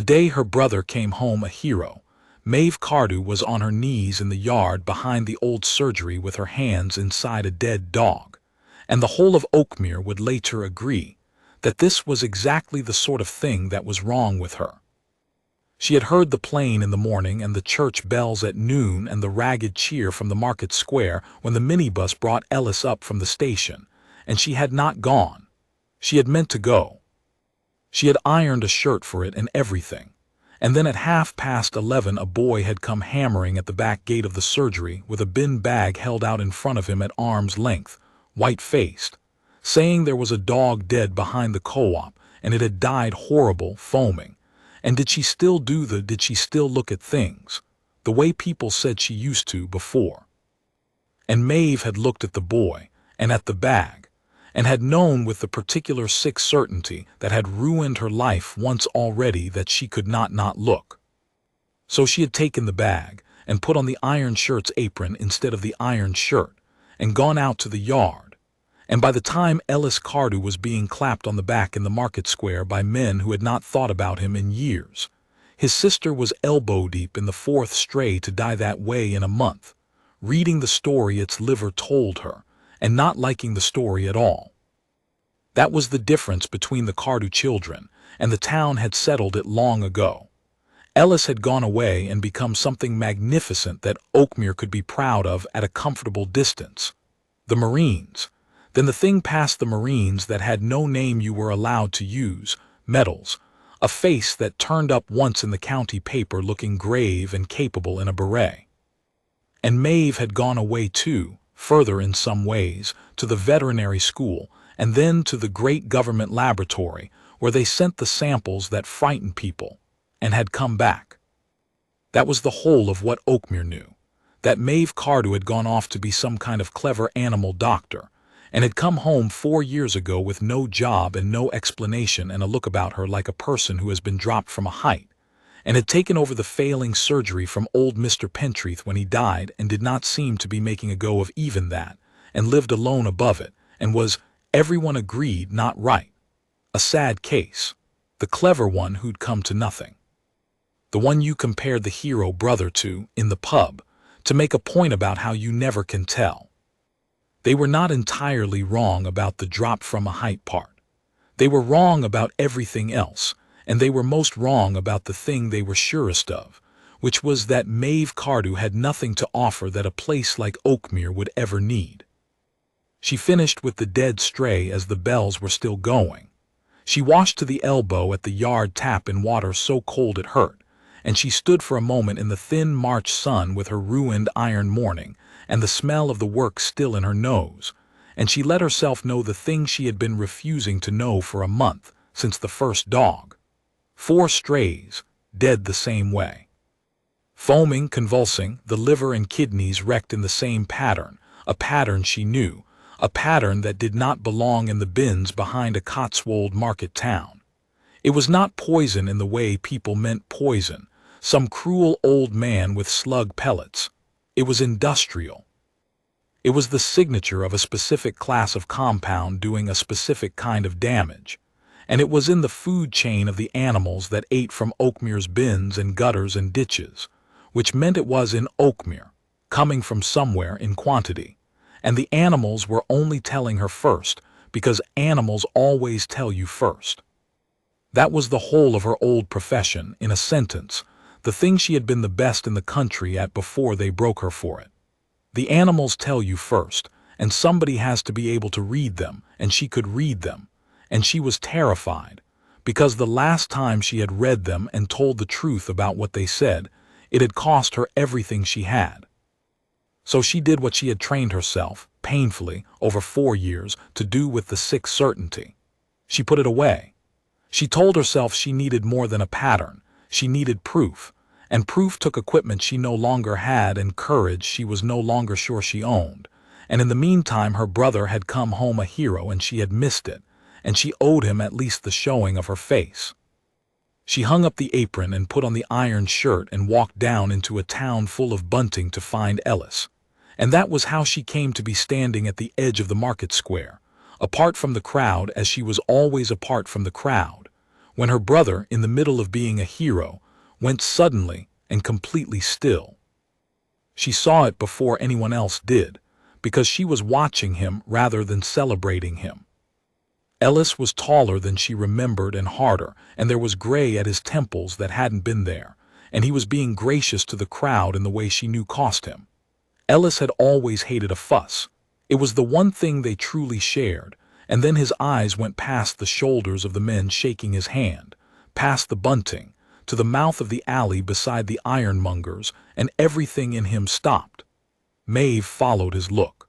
The day her brother came home a hero, Maeve Cardew was on her knees in the yard behind the old surgery with her hands inside a dead dog, and the whole of Oakmere would later agree that this was exactly the sort of thing that was wrong with her. She had heard the plane in the morning and the church bells at noon and the ragged cheer from the market square when the minibus brought Ellis up from the station, and she had not gone. She had meant to go. She had ironed a shirt for it and everything. And then at 11:30 a boy had come hammering at the back gate of the surgery with a bin bag held out in front of him at arm's length, white-faced, saying there was a dog dead behind the co-op and it had died horrible, foaming. And did she still look at things the way people said she used to before? And Maeve had looked at the boy and at the bag, and had known with the particular sick certainty that had ruined her life once already that she could not look. So she had taken the bag and put on the iron shirt's apron instead of the iron shirt, and gone out to the yard. And by the time Ellis Cardew was being clapped on the back in the market square by men who had not thought about him in years, his sister was elbow-deep in the fourth stray to die that way in a month, reading the story its liver told her, and not liking the story at all. That was the difference between the Cardew children, and the town had settled it long ago. Ellis had gone away and become something magnificent that Oakmere could be proud of at a comfortable distance. The Marines. Then the thing past the Marines that had no name you were allowed to use, medals, a face that turned up once in the county paper looking grave and capable in a beret. And Maeve had gone away too, further in some ways, to the veterinary school, and then to the great government laboratory, where they sent the samples that frightened people, and had come back. That was the whole of what Oakmere knew, that Maeve Cardew had gone off to be some kind of clever animal doctor, and had come home 4 years ago with no job and no explanation and a look about her like a person who has been dropped from a height, and had taken over the failing surgery from old Mr. Pentreath when he died and did not seem to be making a go of even that, and lived alone above it, and was, everyone agreed, not right. A sad case. The clever one who'd come to nothing. The one you compared the hero brother to in the pub, to make a point about how you never can tell. They were not entirely wrong about the drop from a height part. They were wrong about everything else, and they were most wrong about the thing they were surest of, which was that Maeve Cardew had nothing to offer that a place like Oakmere would ever need. She finished with the dead stray as the bells were still going. She washed to the elbow at the yard tap in water so cold it hurt, and she stood for a moment in the thin March sun with her ruined iron morning, and the smell of the work still in her nose, and she let herself know the thing she had been refusing to know for a month, since the first dog. 4 strays, dead the same way. Foaming, convulsing, the liver and kidneys wrecked in the same pattern, a pattern she knew, a pattern that did not belong in the bins behind a Cotswold market town. It was not poison in the way people meant poison, some cruel old man with slug pellets. It was industrial. It was the signature of a specific class of compound doing a specific kind of damage, and it was in the food chain of the animals that ate from Oakmere's bins and gutters and ditches, which meant it was in Oakmere, coming from somewhere in quantity, and the animals were only telling her first, because animals always tell you first. That was the whole of her old profession, in a sentence, the thing she had been the best in the country at before they broke her for it. The animals tell you first, and somebody has to be able to read them, and she could read them, and she was terrified, because the last time she had read them and told the truth about what they said, it had cost her everything she had. So she did what she had trained herself, painfully, over 4 years, to do with the sick certainty. She put it away. She told herself she needed more than a pattern. She needed proof, and proof took equipment she no longer had and courage she was no longer sure she owned, and in the meantime her brother had come home a hero and she had missed it, and she owed him at least the showing of her face. She hung up the apron and put on the iron shirt and walked down into a town full of bunting to find Ellis, and that was how she came to be standing at the edge of the market square, apart from the crowd as she was always apart from the crowd, when her brother, in the middle of being a hero, went suddenly and completely still. She saw it before anyone else did, because she was watching him rather than celebrating him. Ellis was taller than she remembered and harder, and there was gray at his temples that hadn't been there, and he was being gracious to the crowd in the way she knew cost him. Ellis had always hated a fuss. It was the one thing they truly shared, and then his eyes went past the shoulders of the men shaking his hand, past the bunting, to the mouth of the alley beside the ironmongers, and everything in him stopped. Maeve followed his look.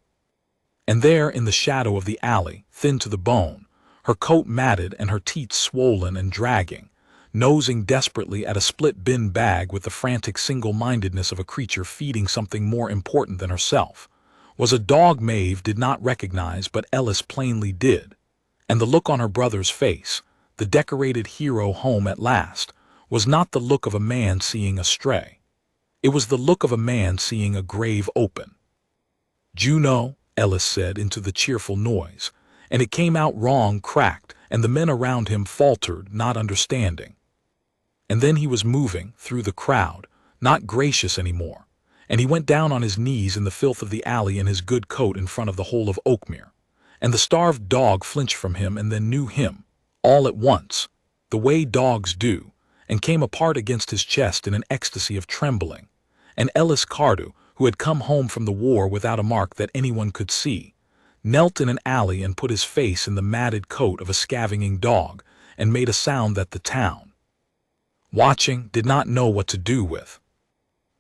And there, in the shadow of the alley, thin to the bone, her coat matted and her teeth swollen and dragging, nosing desperately at a split bin bag with the frantic single-mindedness of a creature feeding something more important than herself, was a dog Maeve did not recognize, but Ellis plainly did. And the look on her brother's face, the decorated hero home at last, was not the look of a man seeing a stray. It was the look of a man seeing a grave open. "Juno," Ellis said into the cheerful noise, and it came out wrong, cracked, and the men around him faltered, not understanding. And then he was moving through the crowd, not gracious anymore, and he went down on his knees in the filth of the alley in his good coat in front of the whole of Oakmere, and the starved dog flinched from him and then knew him, all at once, the way dogs do, and came apart against his chest in an ecstasy of trembling. And Ellis Cardew, who had come home from the war without a mark that anyone could see, knelt in an alley and put his face in the matted coat of a scavenging dog, and made a sound that the town, watching, did not know what to do with.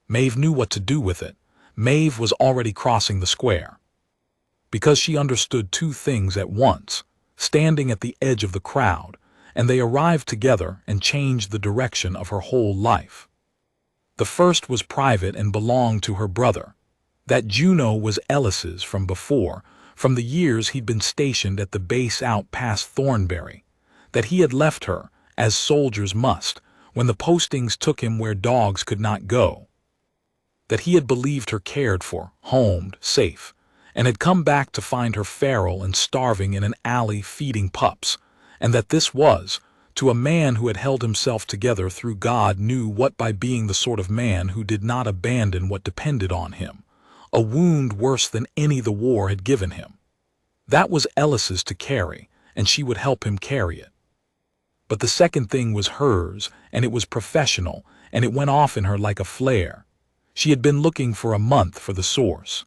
Maeve knew what to do with it. Maeve was already crossing the square. Because she understood two things at once, standing at the edge of the crowd, and they arrived together and changed the direction of her whole life. The first was private and belonged to her brother. That Juno was Ellis's from before, from the years he'd been stationed at the base out past Thornbury, that he had left her, as soldiers must, when the postings took him where dogs could not go, that he had believed her cared for, homed, safe, and had come back to find her feral and starving in an alley feeding pups, and that this was, to a man who had held himself together through God knew what by being the sort of man who did not abandon what depended on him, a wound worse than any the war had given him. That was Ellis's to carry, and she would help him carry it. But the second thing was hers, and it was professional, and it went off in her like a flare. She had been looking for a month for the source,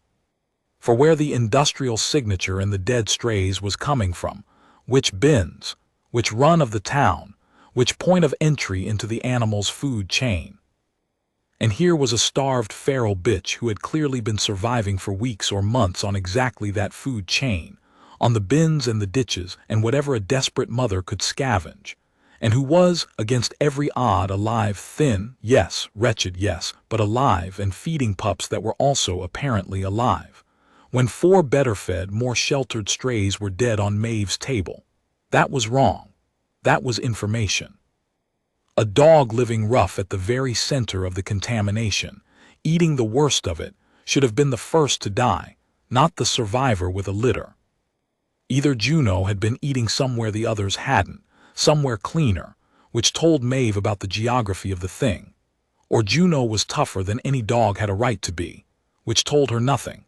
for where the industrial signature and the dead strays was coming from, which bins, which run of the town, which point of entry into the animal's food chain. And here was a starved feral bitch who had clearly been surviving for weeks or months on exactly that food chain, on the bins and the ditches and whatever a desperate mother could scavenge, and who was, against every odd, alive, thin, yes, wretched, yes, but alive, and feeding pups that were also apparently alive, when 4 better-fed, more sheltered strays were dead on Maeve's table. That was wrong. That was information. A dog living rough at the very center of the contamination, eating the worst of it, should have been the first to die, not the survivor with a litter. Either Juno had been eating somewhere the others hadn't, somewhere cleaner, which told Maeve about the geography of the thing, or Juno was tougher than any dog had a right to be, which told her nothing.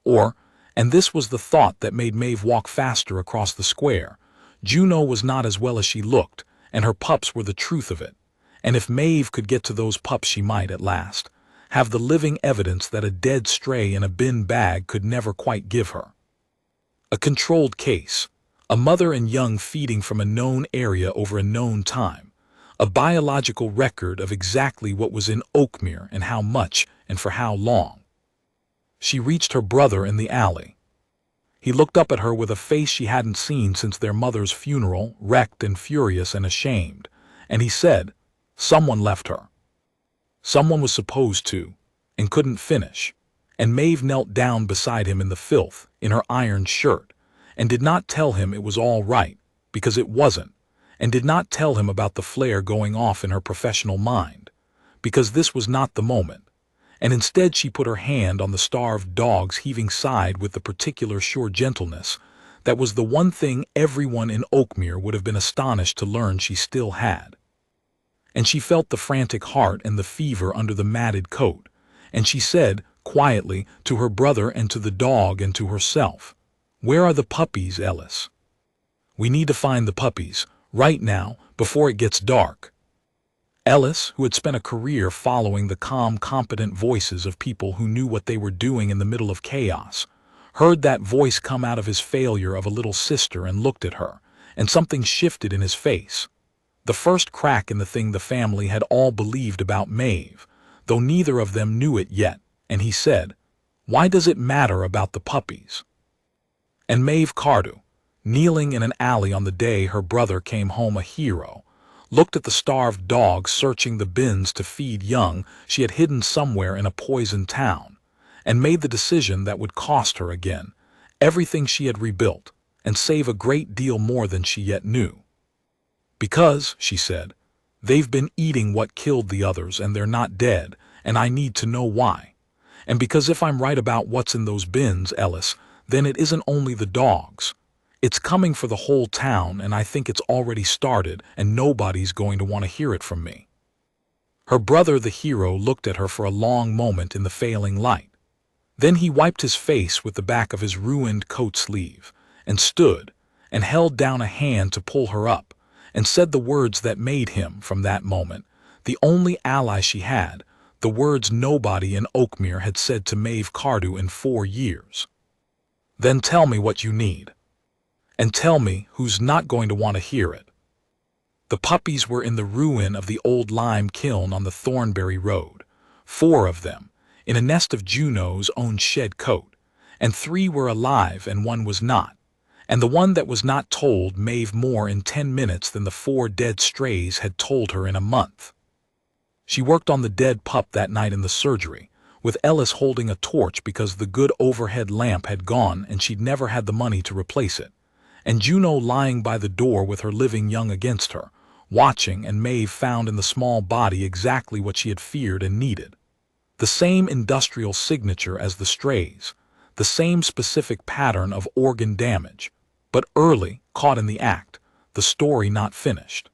Or, and this was the thought that made Maeve walk faster across the square, Juno was not as well as she looked, and her pups were the truth of it, and if Maeve could get to those pups she might, at last, have the living evidence that a dead stray in a bin bag could never quite give her. A controlled case, a mother and young feeding from a known area over a known time, a biological record of exactly what was in Oakmere and how much and for how long. She reached her brother in the alley. He looked up at her with a face she hadn't seen since their mother's funeral, wrecked and furious and ashamed, and he said, "Someone left her. Someone was supposed to, and couldn't finish." And Maeve knelt down beside him in the filth, in her iron shirt, and did not tell him it was all right, because it wasn't, and did not tell him about the flare going off in her professional mind, because this was not the moment. And instead she put her hand on the starved dog's heaving side with the particular sure gentleness That was the one thing everyone in Oakmere would have been astonished to learn she still had. And she felt the frantic heart and the fever under the matted coat, and she said, quietly, to her brother and to the dog and to herself, "Where are the puppies, Ellis? We need to find the puppies, right now, before it gets dark." Ellis, who had spent a career following the calm, competent voices of people who knew what they were doing in the middle of chaos, heard that voice come out of his failure of a little sister and looked at her, and something shifted in his face. The first crack in the thing the family had all believed about Maeve, though neither of them knew it yet, and he said, "Why does it matter about the puppies?" And Maeve Cardew, kneeling in an alley on the day her brother came home a hero, looked at the starved dog searching the bins to feed young she had hidden somewhere in a poisoned town, and made the decision that would cost her again everything she had rebuilt and save a great deal more than she yet knew. "Because," she said, "they've been eating what killed the others and they're not dead, and I need to know why. And because if I'm right about what's in those bins, Ellis, then it isn't only the dogs. It's coming for the whole town, and I think it's already started, and nobody's going to want to hear it from me." Her brother, the hero, looked at her for a long moment in the failing light. Then he wiped his face with the back of his ruined coat sleeve, and stood, and held down a hand to pull her up, and said the words that made him, from that moment, the only ally she had, the words nobody in Oakmere had said to Maeve Cardew in 4 years. "Then tell me what you need. And tell me who's not going to want to hear it." The puppies were in the ruin of the old lime kiln on the Thornbury Road, 4 of them, in a nest of Juno's own shed coat, and 3 were alive and 1 was not, and the one that was not told Maeve more in 10 minutes than the 4 dead strays had told her in a month. She worked on the dead pup that night in the surgery, with Ellis holding a torch because the good overhead lamp had gone and she'd never had the money to replace it, and Juno lying by the door with her living young against her, watching, and Maeve found in the small body exactly what she had feared and needed. The same industrial signature as the strays, the same specific pattern of organ damage, but early, caught in the act, the story not finished.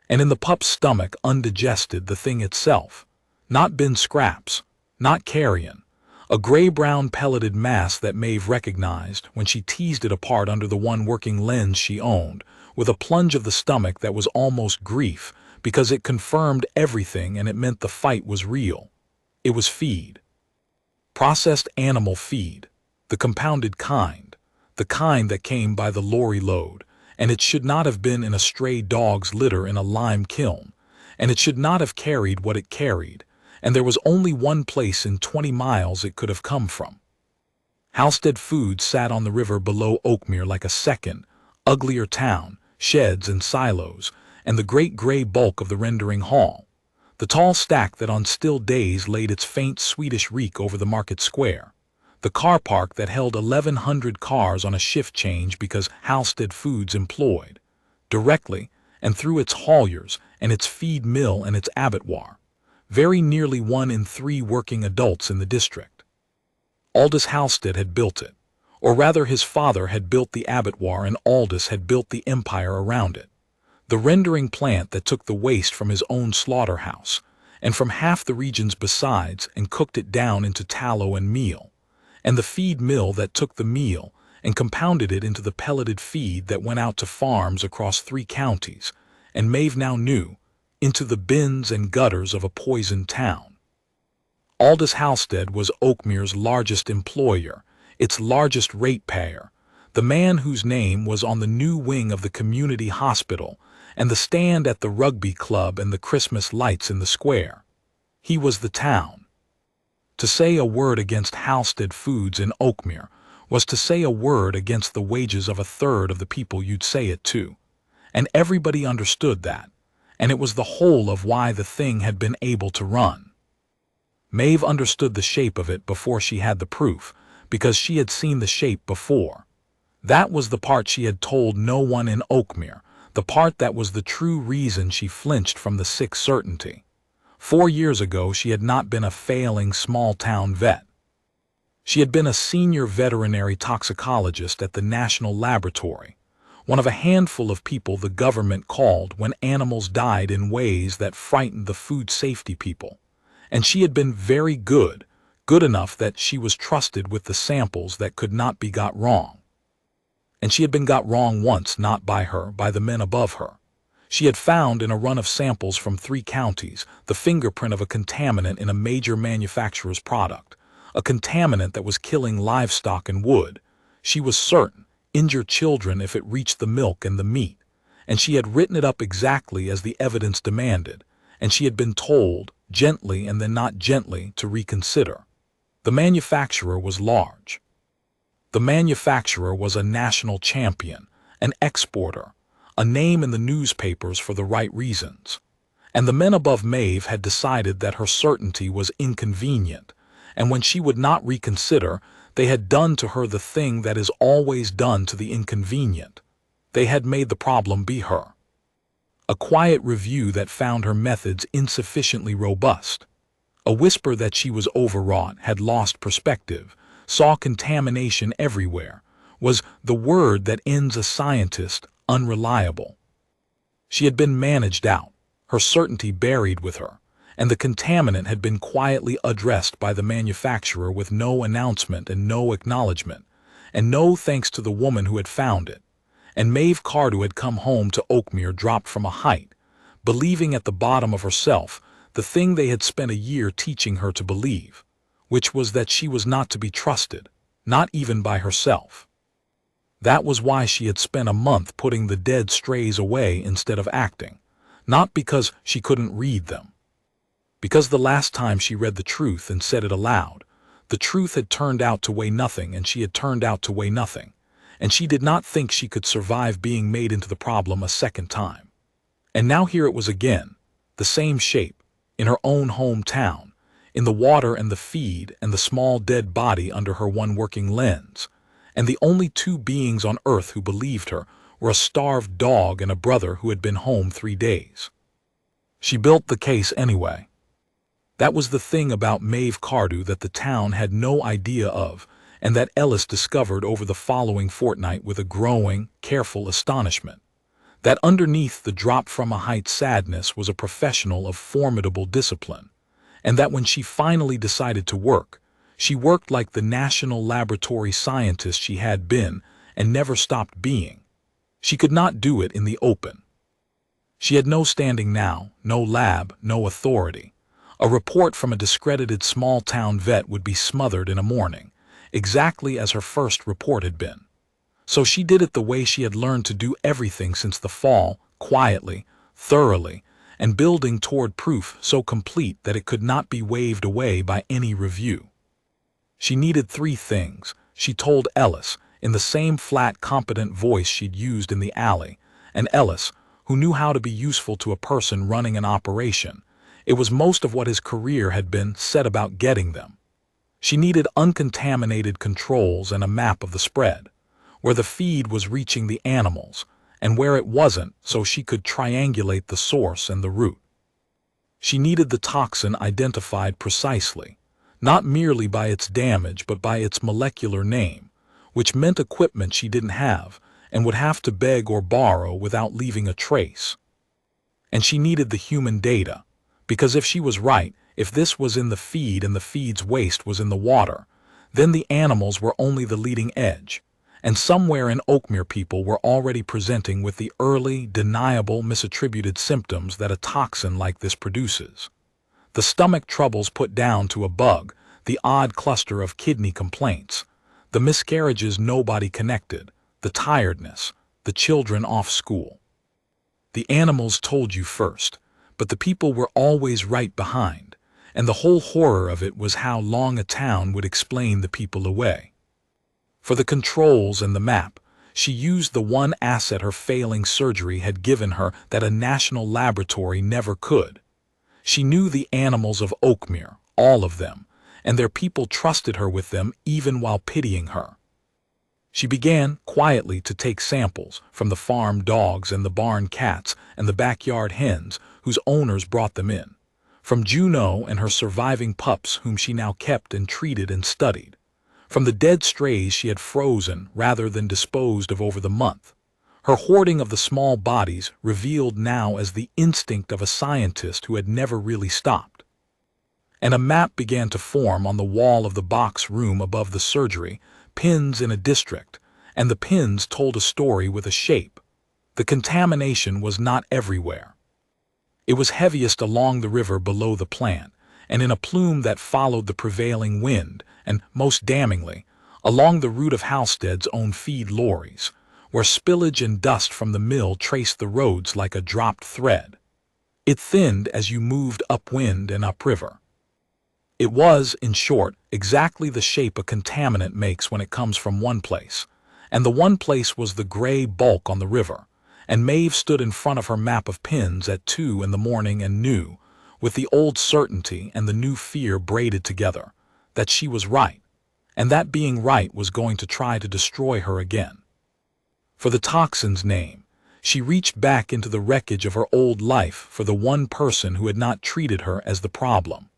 And in the pup's stomach undigested the thing itself, not bin scraps, not carrion, a gray-brown pelleted mass that Maeve recognized when she teased it apart under the one working lens she owned, with a plunge of the stomach that was almost grief because it confirmed everything and it meant the fight was real. It was feed. Processed animal feed, the compounded kind, the kind that came by the lorry load, and it should not have been in a stray dog's litter in a lime kiln, and it should not have carried what it carried, and there was only one place in 20 miles it could have come from. Halstead Foods sat on the river below Oakmere like a second, uglier town, sheds and silos, and the great gray bulk of the rendering hall, the tall stack that on still days laid its faint Swedish reek over the market square, the car park that held 1,100 cars on a shift change because Halstead Foods employed, directly and through its hauliers and its feed mill and its abattoir, very nearly 1 in 3 working adults in the district. Aldous Halstead had built it, or rather his father had built the abattoir and Aldous had built the empire around it. The rendering plant that took the waste from his own slaughterhouse, and from half the regions besides, and cooked it down into tallow and meal, and the feed mill that took the meal and compounded it into the pelleted feed that went out to farms across 3 counties, and Maeve now knew, into the bins and gutters of a poisoned town. Aldous Halstead was Oakmere's largest employer, its largest ratepayer, the man whose name was on the new wing of the community hospital and the stand at the rugby club and the Christmas lights in the square. He was the town. To say a word against Halstead Foods in Oakmere was to say a word against the wages of 1/3 of the people you'd say it to, and everybody understood that, and it was the whole of why the thing had been able to run. Maeve understood the shape of it before she had the proof, because she had seen the shape before. That was the part she had told no one in Oakmere, the part that was the true reason she flinched from the sick certainty. 4 years ago she had not been a failing small-town vet. She had been a senior veterinary toxicologist at the National Laboratory, one of a handful of people the government called when animals died in ways that frightened the food safety people. And she had been very good, good enough that she was trusted with the samples that could not be got wrong. And she had been got wrong once, not by her, by the men above her. She had found in a run of samples from 3 counties the fingerprint of a contaminant in a major manufacturer's product, a contaminant that was killing livestock and would, she was certain, injure children if it reached the milk and the meat, and she had written it up exactly as the evidence demanded, and she had been told, gently and then not gently, to reconsider. The manufacturer was large. The manufacturer was a national champion, an exporter, a name in the newspapers for the right reasons. And the men above Maeve had decided that her certainty was inconvenient, and when she would not reconsider, they had done to her the thing that is always done to the inconvenient. They had made the problem be her. A quiet review that found her methods insufficiently robust. A whisper that she was overwrought, had lost perspective, saw contamination everywhere, was the word that ends a scientist, unreliable. She had been managed out, her certainty buried with her, and the contaminant had been quietly addressed by the manufacturer with no announcement and no acknowledgement, and no thanks to the woman who had found it. And Maeve Cardew had come home to Oakmere dropped from a height, believing at the bottom of herself the thing they had spent a year teaching her to believe, which was that she was not to be trusted, not even by herself. That was why she had spent a month putting the dead strays away instead of acting, not because she couldn't read them. Because the last time she read the truth and said it aloud, the truth had turned out to weigh nothing and she had turned out to weigh nothing, and she did not think she could survive being made into the problem a second time. And now here it was again, the same shape, in her own hometown, in the water and the feed and the small dead body under her one working lens, and the only 2 beings on earth who believed her were a starved dog and a brother who had been home 3 days. She built the case anyway. That was the thing about Maeve Cardew that the town had no idea of, and that Ellis discovered over the following fortnight with a growing, careful astonishment. That underneath the drop from a height sadness was a professional of formidable discipline, and that when she finally decided to work, she worked like the national laboratory scientist she had been and never stopped being. She could not do it in the open. She had no standing now, no lab, no authority. A report from a discredited small-town vet would be smothered in a morning, exactly as her first report had been. So she did it the way she had learned to do everything since the fall, quietly, thoroughly, and building toward proof so complete that it could not be waved away by any review. She needed 3 things, she told Ellis, in the same flat, competent voice she'd used in the alley, and Ellis, who knew how to be useful to a person running an operation, it was most of what his career had been, said about getting them. She needed uncontaminated controls and a map of the spread, where the feed was reaching the animals, and where it wasn't, so she could triangulate the source and the route. She needed the toxin identified precisely, not merely by its damage but by its molecular name, which meant equipment she didn't have and would have to beg or borrow without leaving a trace. And she needed the human data, because if she was right, if this was in the feed and the feed's waste was in the water, then the animals were only the leading edge, and somewhere in Oakmere people were already presenting with the early, deniable, misattributed symptoms that a toxin like this produces. The stomach troubles put down to a bug, the odd cluster of kidney complaints, the miscarriages nobody connected, the tiredness, the children off school. The animals told you first, but the people were always right behind, and the whole horror of it was how long a town would explain the people away. For the controls and the map, she used the one asset her failing surgery had given her that a national laboratory never could. She knew the animals of Oakmere, all of them, and their people trusted her with them even while pitying her. She began, quietly, to take samples from the farm dogs and the barn cats and the backyard hens whose owners brought them in, from Juno and her surviving pups whom she now kept and treated and studied, from the dead strays she had frozen rather than disposed of over the month. Her hoarding of the small bodies revealed now as the instinct of a scientist who had never really stopped. And a map began to form on the wall of the box room above the surgery, pins in a district, and the pins told a story with a shape. The contamination was not everywhere. It was heaviest along the river below the plant, and in a plume that followed the prevailing wind, and, most damningly, along the route of Halstead's own feed lorries, where spillage and dust from the mill traced the roads like a dropped thread. It thinned as you moved upwind and upriver. It was, in short, exactly the shape a contaminant makes when it comes from one place, and the one place was the gray bulk on the river, and Maeve stood in front of her map of pins at 2 in the morning and knew, with the old certainty and the new fear braided together, that she was right, and that being right was going to try to destroy her again. For the toxin's name, she reached back into the wreckage of her old life for the one person who had not treated her as the problem.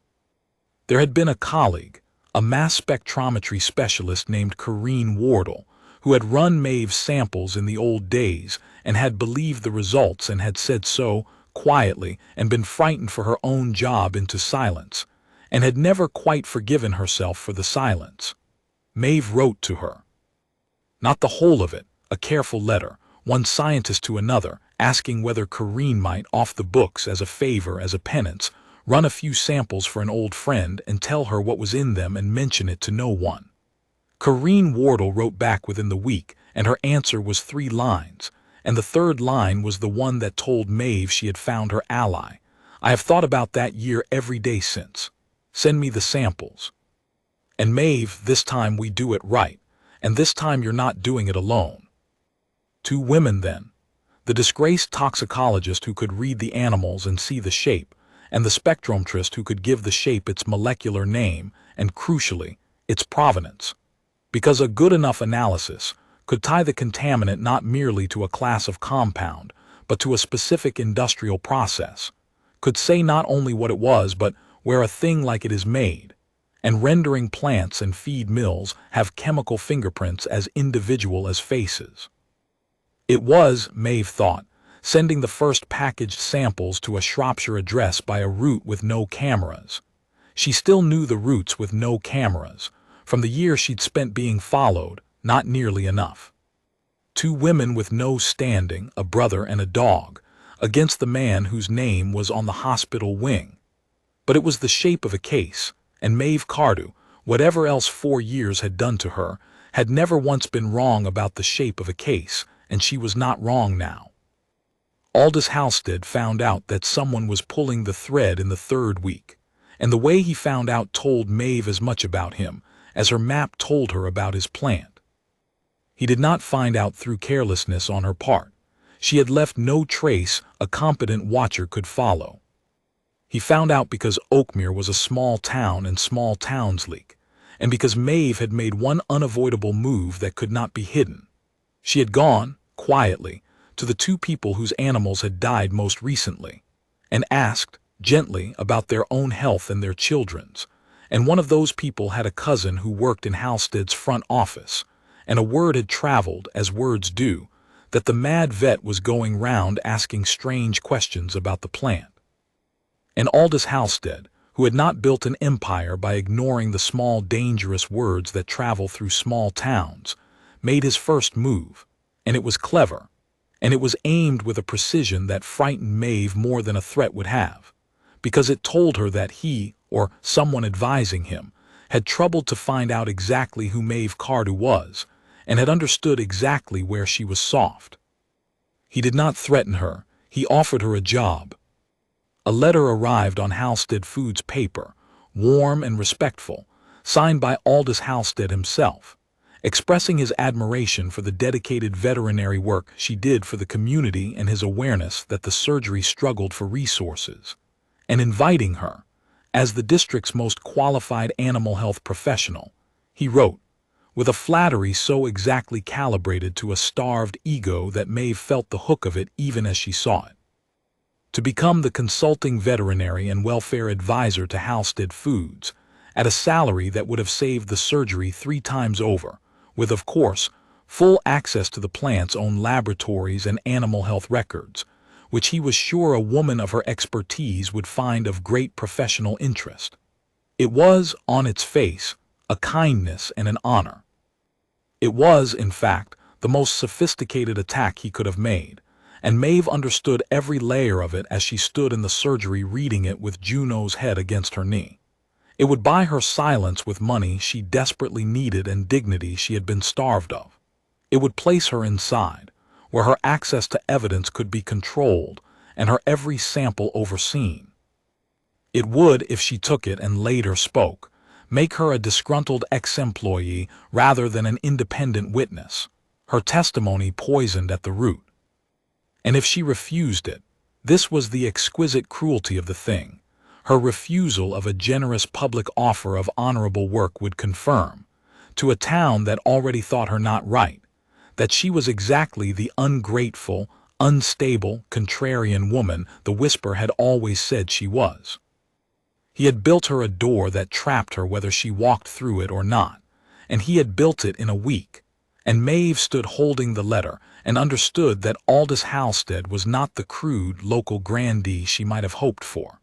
There had been a colleague, a mass spectrometry specialist named Corinne Wardle, who had run Maeve's samples in the old days and had believed the results and had said so, quietly, and been frightened for her own job into silence, and had never quite forgiven herself for the silence. Maeve wrote to her. Not the whole of it, a careful letter, one scientist to another, asking whether Corinne might, off the books as a favor, as a penance, run a few samples for an old friend and tell her what was in them and mention it to no one. Corinne Wardle wrote back within the week, and her answer was 3 lines, and the third line was the one that told Maeve she had found her ally. I have thought about that year every day since. Send me the samples. And Maeve, this time we do it right, and this time you're not doing it alone. 2 women then. The disgraced toxicologist who could read the animals and see the shape, and the spectrometrist who could give the shape its molecular name and, crucially, its provenance. Because a good enough analysis could tie the contaminant not merely to a class of compound, but to a specific industrial process, could say not only what it was but where a thing like it is made, and rendering plants and feed mills have chemical fingerprints as individual as faces. It was, Maeve thought, sending the first packaged samples to a Shropshire address by a route with no cameras. She still knew the routes with no cameras, from the year she'd spent being followed, not nearly enough. 2 women with no standing, a brother and a dog, against the man whose name was on the hospital wing. But it was the shape of a case, and Maeve Cardew, whatever else 4 years had done to her, had never once been wrong about the shape of a case, and she was not wrong now. Aldous Halstead found out that someone was pulling the thread in the 3rd week, and the way he found out told Maeve as much about him as her map told her about his plant. He did not find out through carelessness on her part. She had left no trace a competent watcher could follow. He found out because Oakmere was a small town and small towns leak, and because Maeve had made one unavoidable move that could not be hidden. She had gone, quietly, to the 2 people whose animals had died most recently, and asked, gently, about their own health and their children's, and one of those people had a cousin who worked in Halstead's front office, and a word had traveled, as words do, that the mad vet was going round asking strange questions about the plant. And Aldous Halstead, who had not built an empire by ignoring the small dangerous words that travel through small towns, made his first move, and it was clever, and it was aimed with a precision that frightened Maeve more than a threat would have, because it told her that he, or someone advising him, had troubled to find out exactly who Maeve Cardew was, and had understood exactly where she was soft. He did not threaten her, he offered her a job. A letter arrived on Halstead Foods paper, warm and respectful, signed by Aldous Halstead himself, expressing his admiration for the dedicated veterinary work she did for the community and his awareness that the surgery struggled for resources, and inviting her, as the district's most qualified animal health professional, he wrote, with a flattery so exactly calibrated to a starved ego that Maeve felt the hook of it even as she saw it, to become the consulting veterinary and welfare advisor to Halstead Foods, at a salary that would have saved the surgery 3 times over, with, of course, full access to the plant's own laboratories and animal health records, which he was sure a woman of her expertise would find of great professional interest. It was, on its face, a kindness and an honor. It was, in fact, the most sophisticated attack he could have made, and Maeve understood every layer of it as she stood in the surgery reading it with Juno's head against her knee. It would buy her silence with money she desperately needed and dignity she had been starved of. It would place her inside, where her access to evidence could be controlled and her every sample overseen. It would, if she took it and later spoke, make her a disgruntled ex-employee rather than an independent witness, her testimony poisoned at the root. And if she refused it, this was the exquisite cruelty of the thing. Her refusal of a generous public offer of honorable work would confirm, to a town that already thought her not right, that she was exactly the ungrateful, unstable, contrarian woman the Whisper had always said she was. He had built her a door that trapped her whether she walked through it or not, and he had built it in a week, and Maeve stood holding the letter and understood that Aldous Halstead was not the crude local grandee she might have hoped for.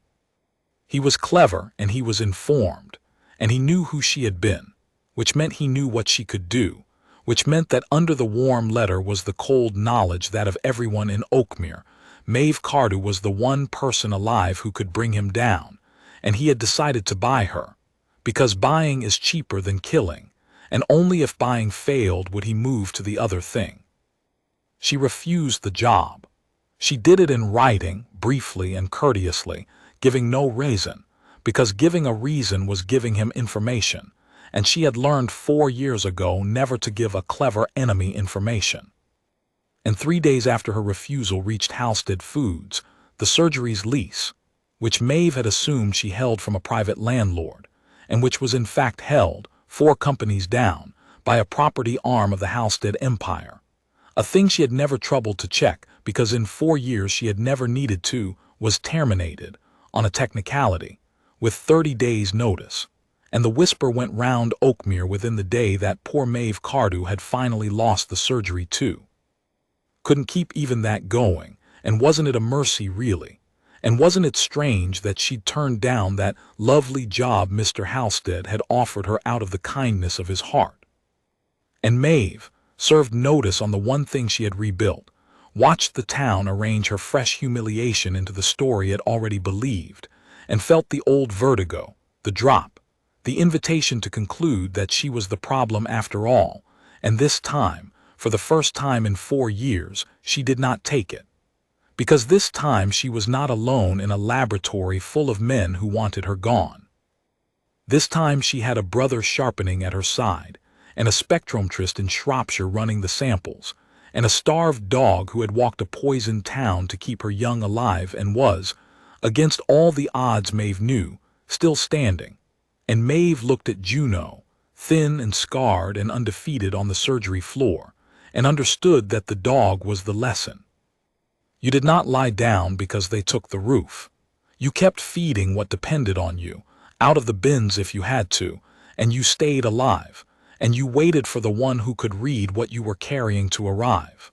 He was clever and he was informed, and he knew who she had been, which meant he knew what she could do, which meant that under the warm letter was the cold knowledge that of everyone in Oakmere, Maeve Cardew was the one person alive who could bring him down, and he had decided to buy her, because buying is cheaper than killing, and only if buying failed would he move to the other thing. She refused the job. She did it in writing, briefly and courteously, giving no reason, because giving a reason was giving him information, and she had learned 4 years ago never to give a clever enemy information. And 3 days after her refusal reached Halstead Foods, the surgery's lease, which Maeve had assumed she held from a private landlord, and which was in fact held, 4 companies down, by a property arm of the Halstead empire, a thing she had never troubled to check because in 4 years she had never needed to, was terminated, on a technicality, with 30 days' notice, and the whisper went round Oakmere within the day that poor Maeve Cardew had finally lost the surgery too. Couldn't keep even that going, and wasn't it a mercy really? And wasn't it strange that she'd turned down that lovely job Mr. Halstead had offered her out of the kindness of his heart? And Maeve, served notice on the one thing she had rebuilt, watched the town arrange her fresh humiliation into the story it already believed, and felt the old vertigo, the drop, the invitation to conclude that she was the problem after all, and this time, for the first time in 4 years, she did not take it. Because this time she was not alone in a laboratory full of men who wanted her gone. This time she had a brother sharpening at her side, and a spectrometrist in Shropshire running the samples, and a starved dog who had walked a poisoned town to keep her young alive and was, against all the odds Maeve knew, still standing. And Maeve looked at Juno, thin and scarred and undefeated on the surgery floor, and understood that the dog was the lesson. You did not lie down because they took the roof. You kept feeding what depended on you, out of the bins if you had to, and you stayed alive, and you waited for the one who could read what you were carrying to arrive.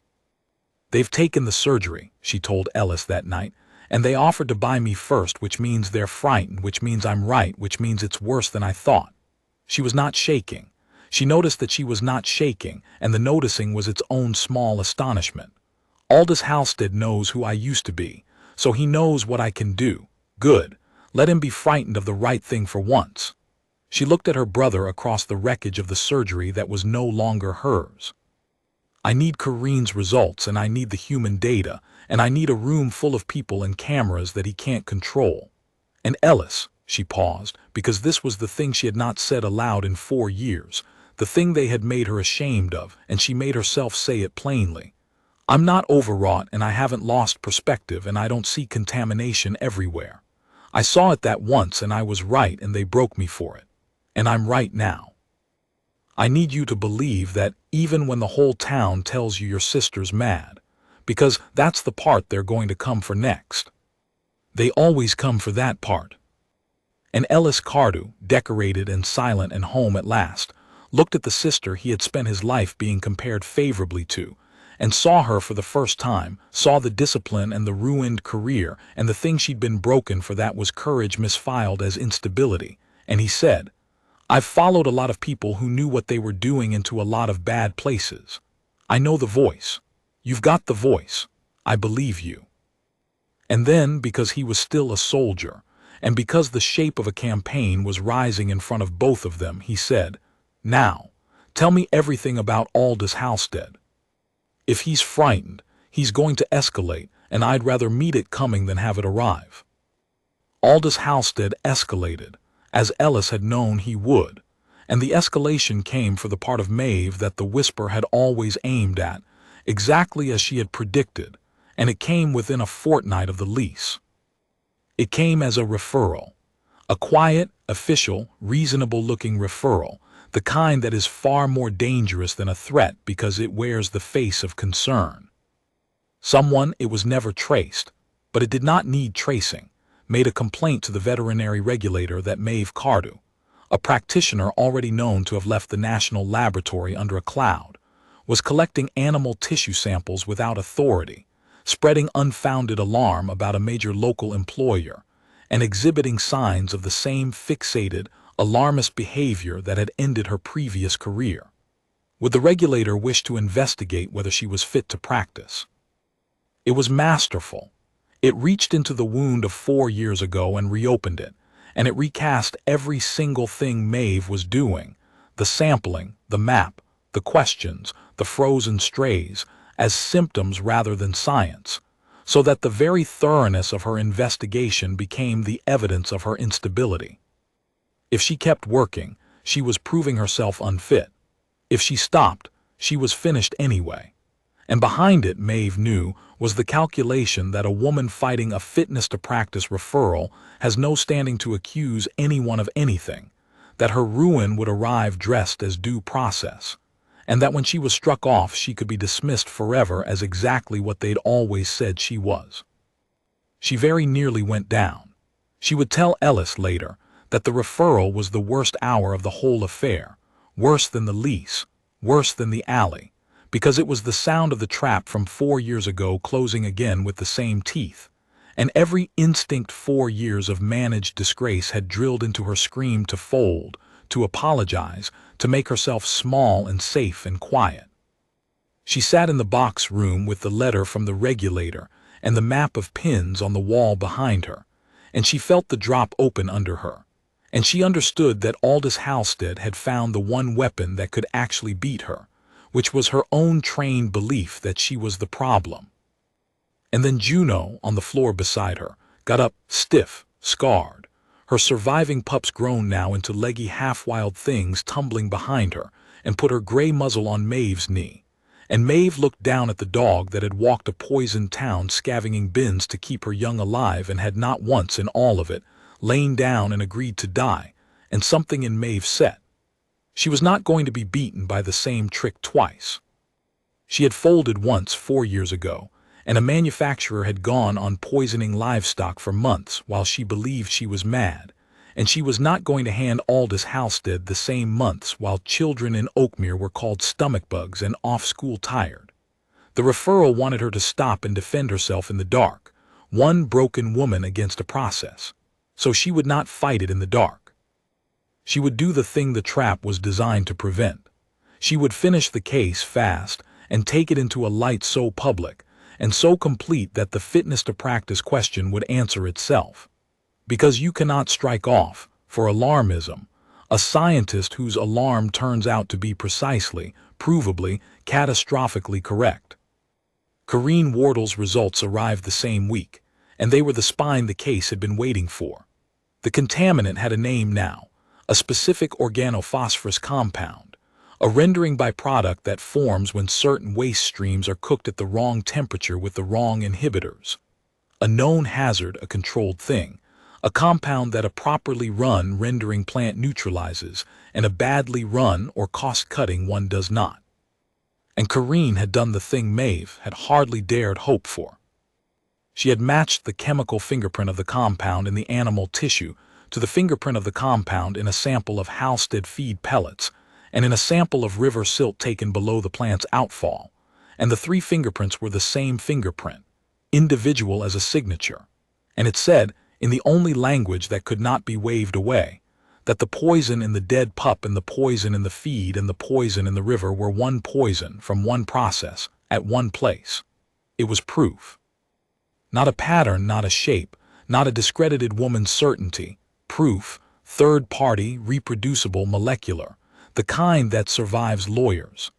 They've taken the surgery, she told Ellis that night, and they offered to buy me first, which means they're frightened, which means I'm right, which means it's worse than I thought. She was not shaking. She noticed that she was not shaking, and the noticing was its own small astonishment. Aldous Halstead knows who I used to be, so he knows what I can do. Good. Let him be frightened of the right thing for once. She looked at her brother across the wreckage of the surgery that was no longer hers. I need Kareen's results, and I need the human data, and I need a room full of people and cameras that he can't control. And Ellis, she paused, because this was the thing she had not said aloud in 4 years, the thing they had made her ashamed of, and she made herself say it plainly. I'm not overwrought, and I haven't lost perspective, and I don't see contamination everywhere. I saw it that once, and I was right, and they broke me for it. And I'm right now. I need you to believe that even when the whole town tells you your sister's mad, because that's the part they're going to come for next. They always come for that part. And Ellis Cardew, decorated and silent and home at last, looked at the sister he had spent his life being compared favorably to, and saw her for the first time, saw the discipline and the ruined career, and the thing she'd been broken for that was courage misfiled as instability, and he said, "I've followed a lot of people who knew what they were doing into a lot of bad places. I know the voice. You've got the voice. I believe you." And then, because he was still a soldier, and because the shape of a campaign was rising in front of both of them, he said, "Now, tell me everything about Aldous Halstead. If he's frightened, he's going to escalate, and I'd rather meet it coming than have it arrive." Aldous Halstead escalated, as Ellis had known he would, and the escalation came for the part of Maeve that the whisper had always aimed at, exactly as she had predicted, and it came within a fortnight of the lease. It came as a referral, a quiet, official, reasonable-looking referral, the kind that is far more dangerous than a threat because it wears the face of concern. Someone, it was never traced, but it did not need tracing, made a complaint to the veterinary regulator that Maeve Cardew, a practitioner already known to have left the National Laboratory under a cloud, was collecting animal tissue samples without authority, spreading unfounded alarm about a major local employer, and exhibiting signs of the same fixated, alarmist behavior that had ended her previous career. Would the regulator wish to investigate whether she was fit to practice? It was masterful. It reached into the wound of 4 years ago and reopened it, and it recast every single thing Maeve was doing, the sampling, the map, the questions, the frozen strays, as symptoms rather than science, so that the very thoroughness of her investigation became the evidence of her instability. If she kept working, she was proving herself unfit. If she stopped, she was finished anyway. And behind it, Maeve knew, was the calculation that a woman fighting a fitness-to-practice referral has no standing to accuse anyone of anything, that her ruin would arrive dressed as due process, and that when she was struck off she could be dismissed forever as exactly what they'd always said she was. She very nearly went down. She would tell Ellis later that the referral was the worst hour of the whole affair, worse than the lease, worse than the alley, because it was the sound of the trap from 4 years ago closing again with the same teeth, and every instinct 4 years of managed disgrace had drilled into her scream to fold, to apologize, to make herself small and safe and quiet. She sat in the box room with the letter from the regulator and the map of pins on the wall behind her, and she felt the drop open under her, and she understood that Aldous Halstead had found the one weapon that could actually beat her, which was her own trained belief that she was the problem. And then Juno, on the floor beside her, got up, stiff, scarred, her surviving pups grown now into leggy half-wild things tumbling behind her, and put her gray muzzle on Maeve's knee. And Maeve looked down at the dog that had walked a poisoned town scavenging bins to keep her young alive and had not once in all of it lain down and agreed to die, and something in Maeve set. She was not going to be beaten by the same trick twice. She had folded once 4 years ago, and a manufacturer had gone on poisoning livestock for months while she believed she was mad, and she was not going to hand Aldous Halstead the same months while children in Oakmere were called stomach bugs and off school tired. The referral wanted her to stop and defend herself in the dark, one broken woman against a process, so she would not fight it in the dark. She would do the thing the trap was designed to prevent. She would finish the case fast and take it into a light so public and so complete that the fitness to practice question would answer itself. Because you cannot strike off, for alarmism, a scientist whose alarm turns out to be precisely, provably, catastrophically correct. Corrine Wardle's results arrived the same week, and they were the spine the case had been waiting for. The contaminant had a name now, a specific organophosphorus compound, a rendering byproduct that forms when certain waste streams are cooked at the wrong temperature with the wrong inhibitors. A known hazard, a controlled thing, a compound that a properly run rendering plant neutralizes and a badly run or cost-cutting one does not. And Corrine had done the thing Maeve had hardly dared hope for. She had matched the chemical fingerprint of the compound in the animal tissue to the fingerprint of the compound in a sample of Halstead feed pellets, and in a sample of river silt taken below the plant's outfall, and the 3 fingerprints were the same fingerprint, individual as a signature, and it said, in the only language that could not be waved away, that the poison in the dead pup and the poison in the feed and the poison in the river were one poison from one process, at one place. It was proof. Not a pattern, not a shape, not a discredited woman's certainty. Proof, third-party, reproducible, molecular, the kind that survives lawyers.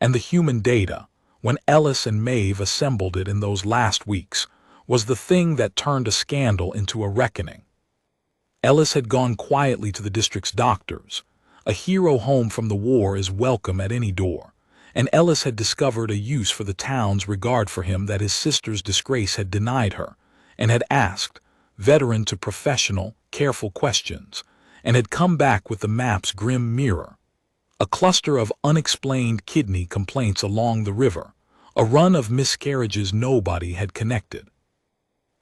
And the human data, when Ellis and Maeve assembled it in those last weeks, was the thing that turned a scandal into a reckoning. Ellis had gone quietly to the district's doctors. A hero home from the war is welcome at any door, and Ellis had discovered a use for the town's regard for him that his sister's disgrace had denied her, and had asked, veteran to professional, careful questions, and had come back with the map's grim mirror. A cluster of unexplained kidney complaints along the river, a run of miscarriages nobody had connected.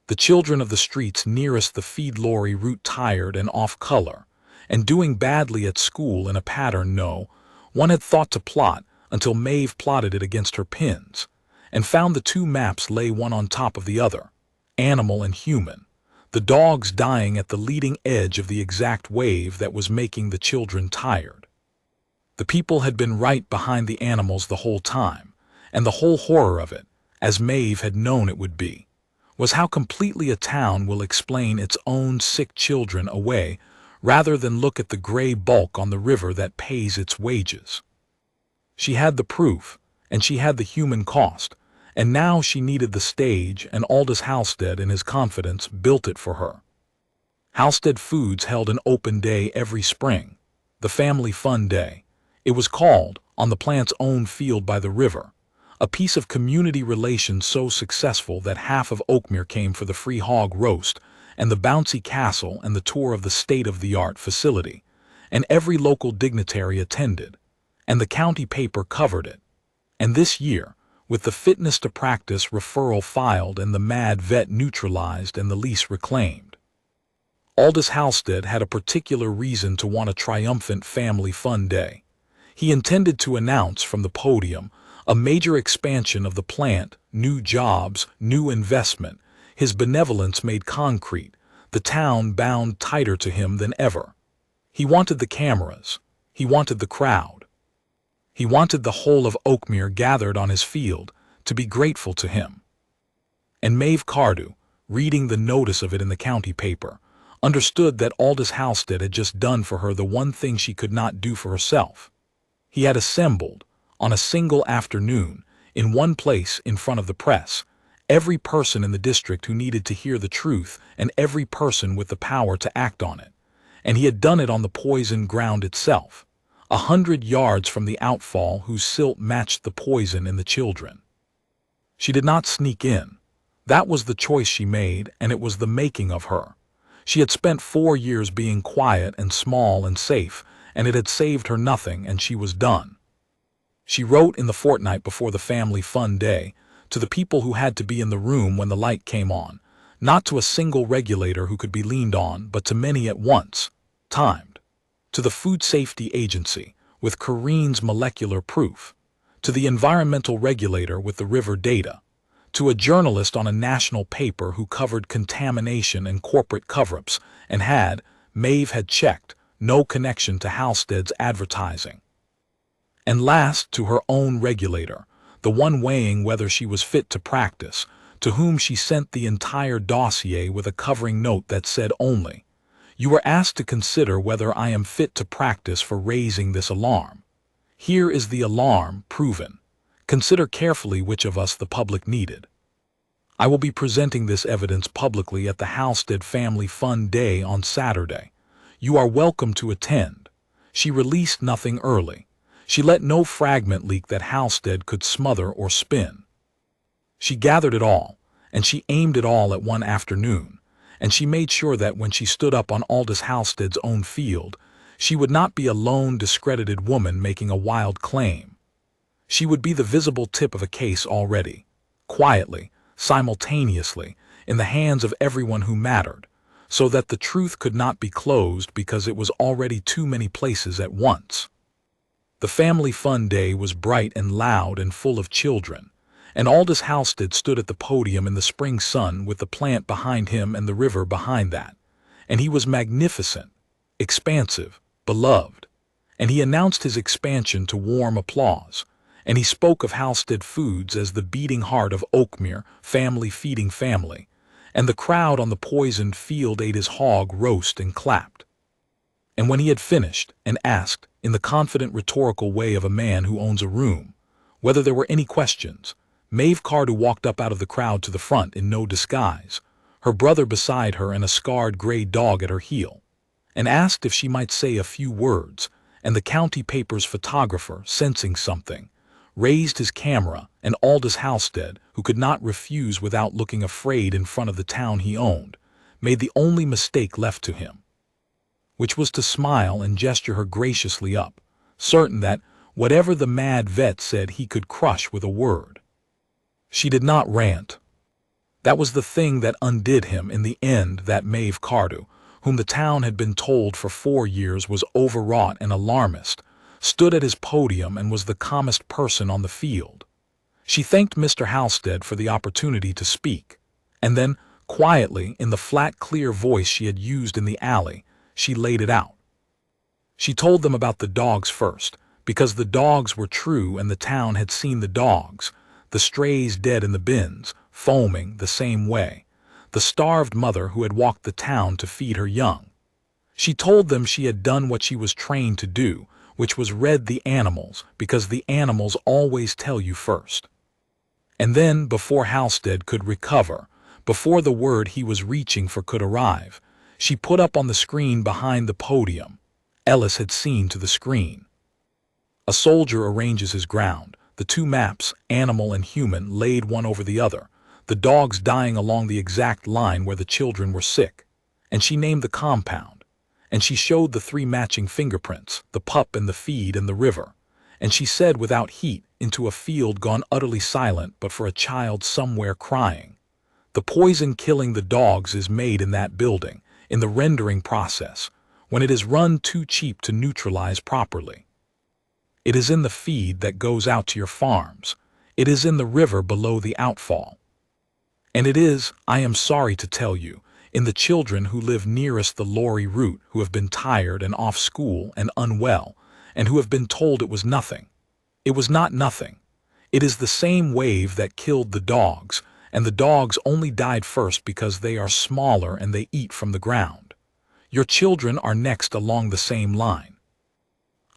The children of the streets nearest the feed lorry route tired and off color, and doing badly at school in a pattern no one had thought to plot until Maeve plotted it against her pins, and found the 2 maps lay one on top of the other, animal and human, the dogs dying at the leading edge of the exact wave that was making the children tired. The people had been right behind the animals the whole time, and the whole horror of it, as Maeve had known it would be, was how completely a town will explain its own sick children away rather than look at the gray bulk on the river that pays its wages. She had the proof, and she had the human cost, and now she needed the stage, and Aldous Halstead, in his confidence, built it for her. Halstead Foods held an open day every spring, the Family Fun Day. It was called, on the plant's own field by the river, a piece of community relations so successful that half of Oakmere came for the free hog roast and the bouncy castle and the tour of the state-of-the-art facility, and every local dignitary attended, and the county paper covered it. And this year, with the fitness to practice referral filed and the mad vet neutralized and the lease reclaimed, Aldous Halstead had a particular reason to want a triumphant Family Fun Day. He intended to announce from the podium a major expansion of the plant, new jobs, new investment, his benevolence made concrete, the town bound tighter to him than ever. He wanted the cameras. He wanted the crowd. He wanted the whole of Oakmere gathered on his field to be grateful to him. And Maeve Cardew, reading the notice of it in the county paper, understood that Aldous Halstead had just done for her the one thing she could not do for herself. He had assembled, on a single afternoon, in one place in front of the press, every person in the district who needed to hear the truth and every person with the power to act on it. And he had done it on the poison ground itself, 100 yards from the outfall whose silt matched the poison in the children. She did not sneak in. That was the choice she made, and it was the making of her. She had spent 4 years being quiet and small and safe, and it had saved her nothing, and she was done. She wrote in the fortnight before the Family Fun Day, to the people who had to be in the room when the light came on, not to a single regulator who could be leaned on, but to many at once, timed. To the Food Safety Agency, with Corrine's molecular proof. To the environmental regulator with the river data. To a journalist on a national paper who covered contamination and corporate cover-ups and had, Maeve had checked, no connection to Halstead's advertising. And last, to her own regulator, the one weighing whether she was fit to practice, to whom she sent the entire dossier with a covering note that said only, "You were asked to consider whether I am fit to practice for raising this alarm. Here is the alarm, proven. Consider carefully which of us the public needed. I will be presenting this evidence publicly at the Halstead Family Fun Day on Saturday. You are welcome to attend." She released nothing early. She let no fragment leak that Halstead could smother or spin. She gathered it all, and she aimed it all at one afternoon, and she made sure that when she stood up on Aldous Halstead's own field, she would not be a lone, discredited woman making a wild claim. She would be the visible tip of a case already, quietly, simultaneously, in the hands of everyone who mattered, so that the truth could not be closed because it was already too many places at once. The family fun day was bright and loud and full of children, and Aldous Halstead stood at the podium in the spring sun with the plant behind him and the river behind that, and he was magnificent, expansive, beloved, and he announced his expansion to warm applause, and he spoke of Halstead Foods as the beating heart of Oakmere, family feeding family, and the crowd on the poisoned field ate his hog roast and clapped. And when he had finished, and asked, in the confident rhetorical way of a man who owns a room, whether there were any questions, Maeve Cardew walked up out of the crowd to the front in no disguise, her brother beside her and a scarred gray dog at her heel, and asked if she might say a few words, and the county paper's photographer, sensing something, raised his camera, and Aldous Halstead, who could not refuse without looking afraid in front of the town he owned, made the only mistake left to him, which was to smile and gesture her graciously up, certain that whatever the mad vet said he could crush with a word. She did not rant. That was the thing that undid him in the end, that Maeve Cardew, whom the town had been told for 4 years was overwrought and alarmist, stood at his podium and was the calmest person on the field. She thanked Mr. Halstead for the opportunity to speak, and then, quietly, in the flat, clear voice she had used in the alley, she laid it out. She told them about the dogs first, because the dogs were true and the town had seen the dogs, the strays dead in the bins, foaming the same way, the starved mother who had walked the town to feed her young. She told them she had done what she was trained to do, which was read the animals, because the animals always tell you first. And then, before Halstead could recover, before the word he was reaching for could arrive, she put up on the screen behind the podium. Ellis had seen to the screen. A soldier arranges his ground, the 2 maps, animal and human, laid one over the other, the dogs dying along the exact line where the children were sick, and she named the compound. And she showed the 3 matching fingerprints, the pup and the feed and the river, and she said without heat, into a field gone utterly silent but for a child somewhere crying, the poison killing the dogs is made in that building, in the rendering process, when it is run too cheap to neutralize properly. It is in the feed that goes out to your farms. It is in the river below the outfall. And it is, I am sorry to tell you, in the children who live nearest the lorry route, who have been tired and off school and unwell, and who have been told it was nothing. It was not nothing. It is the same wave that killed the dogs, and the dogs only died first because they are smaller and they eat from the ground. Your children are next along the same line.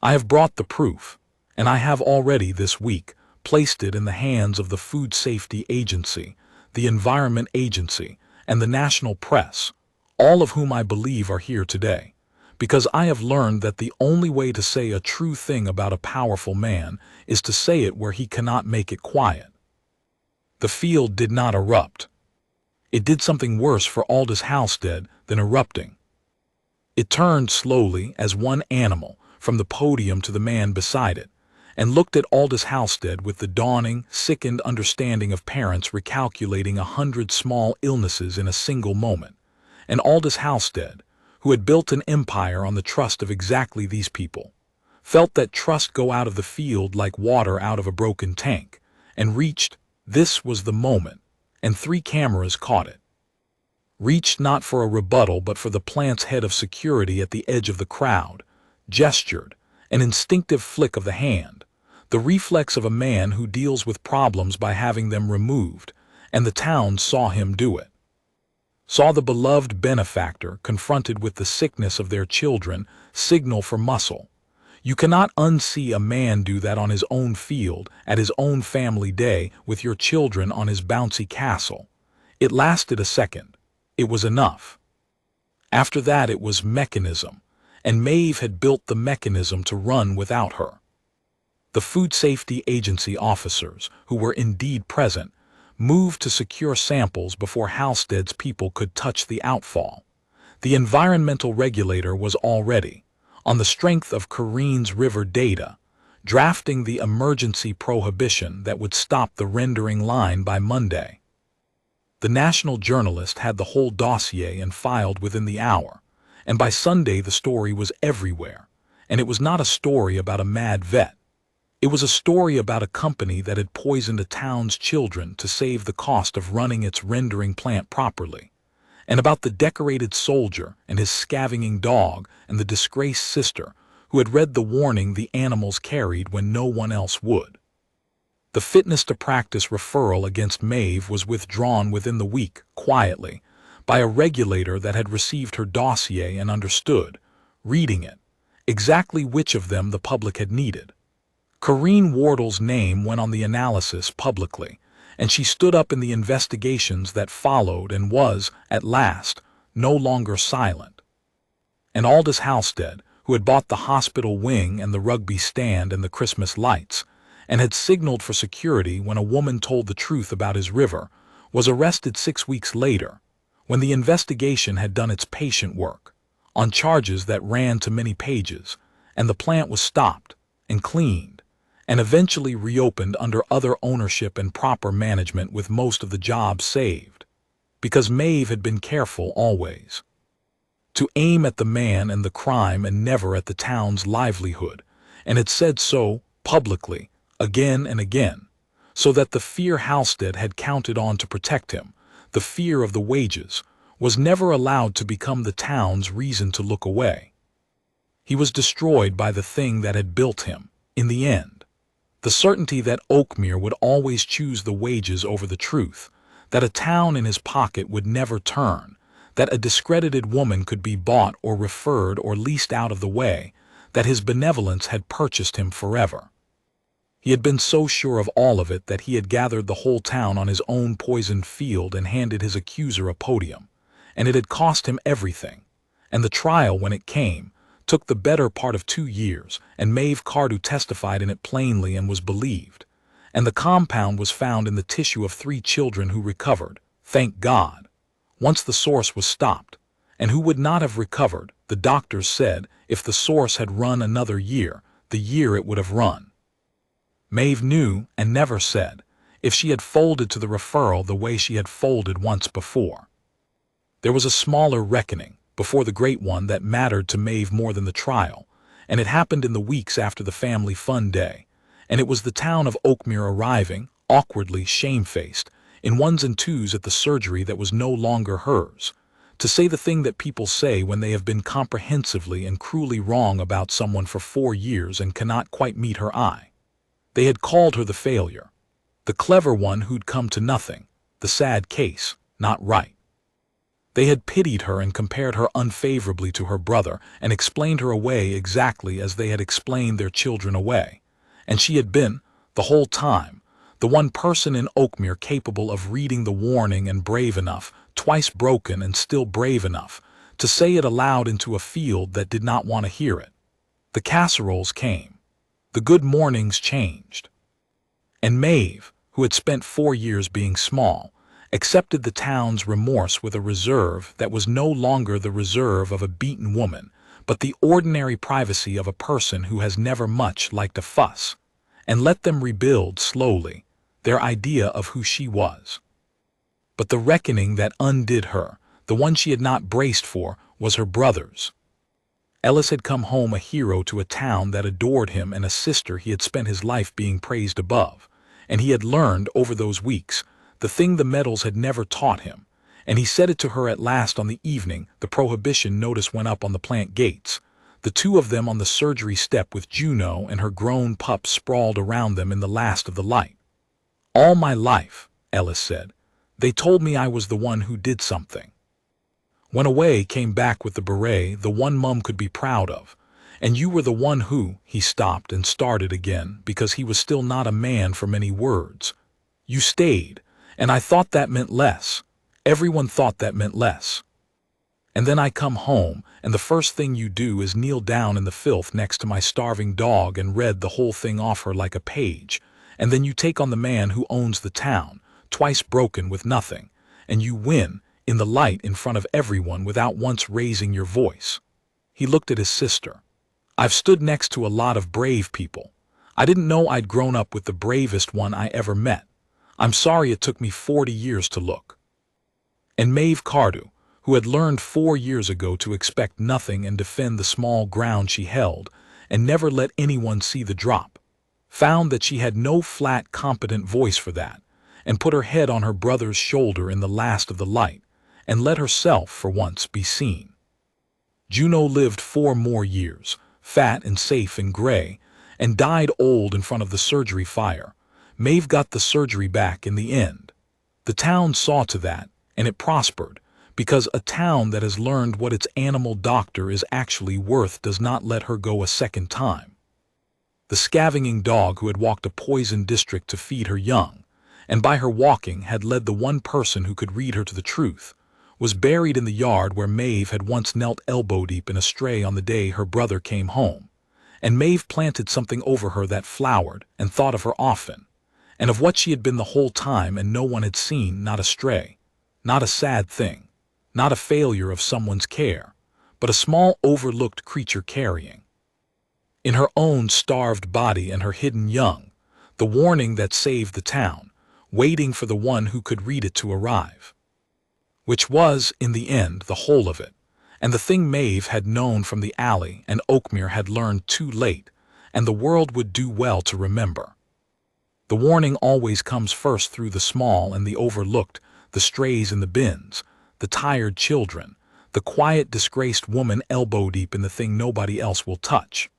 I have brought the proof, and I have already this week placed it in the hands of the Food Safety Agency, the Environment Agency, and the national press, all of whom I believe are here today, because I have learned that the only way to say a true thing about a powerful man is to say it where he cannot make it quiet. The field did not erupt. It did something worse for Aldous Halstead than erupting. It turned slowly, as one animal, from the podium to the man beside it, and looked at Aldous Halstead with the dawning, sickened understanding of parents recalculating 100 small illnesses in a single moment. And Aldous Halstead, who had built an empire on the trust of exactly these people, felt that trust go out of the field like water out of a broken tank, and reached, this was the moment, and 3 cameras caught it. Reached not for a rebuttal but for the plant's head of security at the edge of the crowd, gestured, an instinctive flick of the hand, the reflex of a man who deals with problems by having them removed, and the town saw him do it. Saw the beloved benefactor, confronted with the sickness of their children, signal for muscle. You cannot unsee a man do that on his own field, at his own family day, with your children on his bouncy castle. It lasted a second. It was enough. After that it was mechanism, and Maeve had built the mechanism to run without her. The Food Safety Agency officers, who were indeed present, moved to secure samples before Halstead's people could touch the outfall. The environmental regulator was already, on the strength of Kareen's river data, drafting the emergency prohibition that would stop the rendering line by Monday. The national journalist had the whole dossier and filed within the hour, and by Sunday the story was everywhere, and it was not a story about a mad vet. It was a story about a company that had poisoned a town's children to save the cost of running its rendering plant properly, and about the decorated soldier and his scavenging dog and the disgraced sister who had read the warning the animals carried when no one else would. The fitness to practice referral against Maeve was withdrawn within the week, quietly, by a regulator that had received her dossier and understood, reading it, exactly which of them the public had needed. Corrine Wardle's name went on the analysis publicly, and she stood up in the investigations that followed and was, at last, no longer silent. And Aldous Halstead, who had bought the hospital wing and the rugby stand and the Christmas lights, and had signaled for security when a woman told the truth about his river, was arrested 6 weeks later, when the investigation had done its patient work, on charges that ran to many pages, and the plant was stopped and cleaned, and eventually reopened under other ownership and proper management with most of the jobs saved, because Maeve had been careful always to aim at the man and the crime and never at the town's livelihood, and had said so publicly again and again, so that the fear Halstead had counted on to protect him, the fear of the wages, was never allowed to become the town's reason to look away. He was destroyed by the thing that had built him, in the end. The certainty that Oakmere would always choose the wages over the truth, that a town in his pocket would never turn, that a discredited woman could be bought or referred or leased out of the way, that his benevolence had purchased him forever. He had been so sure of all of it that he had gathered the whole town on his own poisoned field and handed his accuser a podium, and it had cost him everything. And the trial, when it came, took the better part of 2 years, and Maeve Cardew testified in it plainly and was believed. And the compound was found in the tissue of 3 children who recovered, thank God, once the source was stopped, and who would not have recovered, the doctors said, if the source had run another year, the year it would have run. Maeve knew and never said, if she had folded to the referral the way she had folded once before. There was a smaller reckoning, before the great one that mattered to Maeve more than the trial, and it happened in the weeks after the family fun day, and it was the town of Oakmere arriving, awkwardly shamefaced, in ones and twos at the surgery that was no longer hers, to say the thing that people say when they have been comprehensively and cruelly wrong about someone for 4 years and cannot quite meet her eye. They had called her the failure, the clever one who'd come to nothing, the sad case, not right. They had pitied her and compared her unfavorably to her brother and explained her away exactly as they had explained their children away, and she had been, the whole time, the one person in Oakmere capable of reading the warning and brave enough, twice broken and still brave enough, to say it aloud into a field that did not want to hear it. The casseroles came. The good mornings changed. And Maeve, who had spent 4 years being small, accepted the town's remorse with a reserve that was no longer the reserve of a beaten woman, but the ordinary privacy of a person who has never much liked a fuss, and let them rebuild slowly their idea of who she was. But the reckoning that undid her, the one she had not braced for, was her brother's. Ellis had come home a hero to a town that adored him and a sister he had spent his life being praised above, and he had learned, over those weeks, the thing the medals had never taught him, and he said it to her at last on the evening the prohibition notice went up on the plant gates, the 2 of them on the surgery step with Juno and her grown pup sprawled around them in the last of the light. All my life, Ellis said, they told me I was the one who did something. Went away, came back with the beret, the one Mum could be proud of, and you were the one who, he stopped and started again because he was still not a man for many words. You stayed, and I thought that meant less. Everyone thought that meant less. And then I come home, and the first thing you do is kneel down in the filth next to my starving dog and read the whole thing off her like a page, and then you take on the man who owns the town, twice broken with nothing, and you win, in the light in front of everyone without once raising your voice. He looked at his sister. I've stood next to a lot of brave people. I didn't know I'd grown up with the bravest one I ever met. I'm sorry it took me 40 years to look. And Maeve Cardew, who had learned 4 years ago to expect nothing and defend the small ground she held, and never let anyone see the drop, found that she had no flat, competent voice for that, and put her head on her brother's shoulder in the last of the light, and let herself, for once, be seen. Juno lived 4 more years, fat and safe and gray, and died old in front of the surgery fire. Maeve got the surgery back in the end. The town saw to that, and it prospered, because a town that has learned what its animal doctor is actually worth does not let her go a second time. The scavenging dog who had walked a poisoned district to feed her young, and by her walking had led the one person who could read her to the truth, was buried in the yard where Maeve had once knelt elbow-deep in a stray on the day her brother came home, and Maeve planted something over her that flowered and thought of her often, and of what she had been the whole time and no one had seen, not a stray, not a sad thing, not a failure of someone's care, but a small overlooked creature carrying, in her own starved body and her hidden young, the warning that saved the town, waiting for the one who could read it to arrive. Which was, in the end, the whole of it, and the thing Maeve had known from the alley and Oakmere had learned too late, and the world would do well to remember. The warning always comes first through the small and the overlooked, the strays in the bins, the tired children, the quiet disgraced woman elbow-deep in the thing nobody else will touch.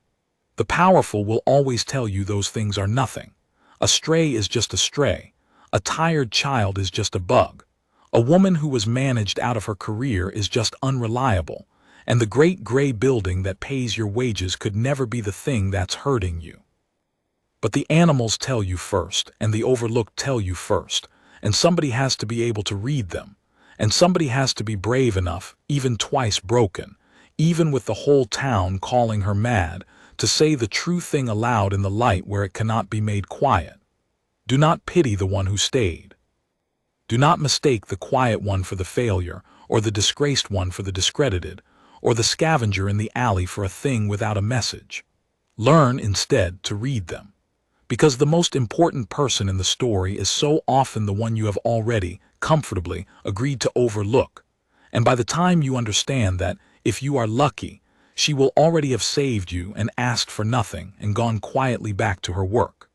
The powerful will always tell you those things are nothing. A stray is just a stray. A tired child is just a bug. A woman who was managed out of her career is just unreliable, and the great gray building that pays your wages could never be the thing that's hurting you. But the animals tell you first, and the overlooked tell you first, and somebody has to be able to read them, and somebody has to be brave enough, even twice broken, even with the whole town calling her mad, to say the true thing aloud in the light where it cannot be made quiet. Do not pity the one who stayed. Do not mistake the quiet one for the failure, or the disgraced one for the discredited, or the scavenger in the alley for a thing without a message. Learn, instead, to read them. Because the most important person in the story is so often the one you have already, comfortably, agreed to overlook. And by the time you understand that, if you are lucky, she will already have saved you and asked for nothing and gone quietly back to her work.